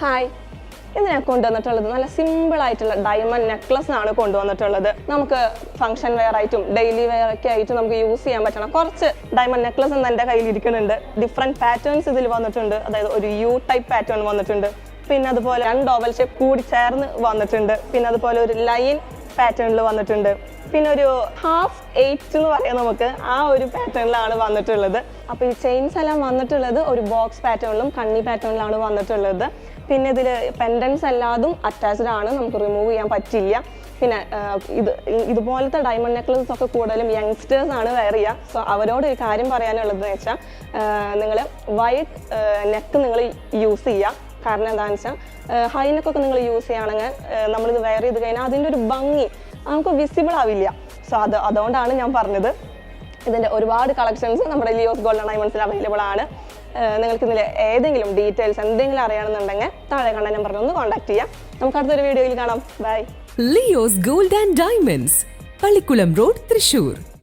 Hi, ഇന്ന് ഞാൻ കൊണ്ടുവന്നിട്ടുള്ളത് നല്ല സിമ്പിൾ ആയിട്ടുള്ള ഡയമണ്ട് നെക്ലസ് ആണ് കൊണ്ടുവന്നിട്ടുള്ളത്. നമുക്ക് ഫംഗ്ഷൻ വെയർ ആയിട്ടും ഡെയിലി വെയർ ഒക്കെ ആയിട്ട് നമുക്ക് യൂസ് ചെയ്യാൻ പറ്റണം കുറച്ച് ഡയമണ്ട് നെക്ലസ് എന്ന് എൻ്റെ കയ്യിൽ ഇരിക്കുന്നുണ്ട്. ഡിഫറെൻറ്റ് പാറ്റേൺസ് ഇതിൽ വന്നിട്ടുണ്ട്. അതായത് ഒരു യു ടൈപ്പ് പാറ്റേൺ വന്നിട്ടുണ്ട്, പിന്നെ അതുപോലെ 2 ഓവൽ ഷേപ്പ് കൂടി ചേർന്ന് വന്നിട്ടുണ്ട്, പിന്നെ അതുപോലെ ഒരു ലൈൻ പാറ്റേണിൽ വന്നിട്ടുണ്ട്, പിന്നെ ഒരു 1/2 എന്ന് പറയാം നമുക്ക്. ആ ഒരു പാറ്റേണിലാണ് വന്നിട്ടുള്ളത്. അപ്പോൾ ഈ ചെയിൻസ് എല്ലാം വന്നിട്ടുള്ളത് ഒരു ബോക്സ് പാറ്റേണിലും കണ്ണി പാറ്റേണിലാണ് വന്നിട്ടുള്ളത്. പിന്നെ ഇതിൽ പെൻഡൻസ് എല്ലാതും അറ്റാച്ച്ഡ് ആണ്, നമുക്ക് റിമൂവ് ചെയ്യാൻ പറ്റില്ല. പിന്നെ ഇതുപോലത്തെ ഡയമണ്ട് നെക്ലസസ് ഒക്കെ കൂടുതലും യങ്സ്റ്റേഴ്സ് ആണ് വെയർ ചെയ്യുക. സോ അവരോട് ഒരു കാര്യം പറയാനുള്ളതെന്ന് വെച്ചാൽ നിങ്ങൾ വൈഡ് നെക്ക് നിങ്ങൾ യൂസ് ചെയ്യുക. കാരണം എന്താണെന്ന് വെച്ചാൽ ഹൈ നെക്കൊക്കെ നിങ്ങൾ യൂസ് ചെയ്യുകയാണെങ്കിൽ നമ്മളിത് വെയർ ചെയ്ത് കഴിഞ്ഞാൽ അതിൻ്റെ ഒരു ഭംഗി നമുക്ക് വിസിബിൾ ആവില്ല. സോ അതുകൊണ്ടാണ് ഞാൻ പറഞ്ഞത്. ഇതിൻ്റെ ഒരുപാട് കളക്ഷൻസ് നമ്മുടെ ലിയോസ് ഗോൾഡൻ ഡയമണ്ട്സിൽ അവൈലബിൾ ആണ്. നിങ്ങൾക്ക് ഇതിൽ ഏതെങ്കിലും ഡീറ്റെയിൽസ് എന്തെങ്കിലും അറിയണമെന്നുണ്ടെങ്കിൽ താഴെ കണ്ട നമ്പറിൽ ഒന്ന് കോൺടാക്ട് ചെയ്യാം. നമുക്ക് അടുത്തൊരു വീഡിയോയിൽ കാണാം. Bye. Leo's gold and diamonds, Pallikulam road, Thrissur.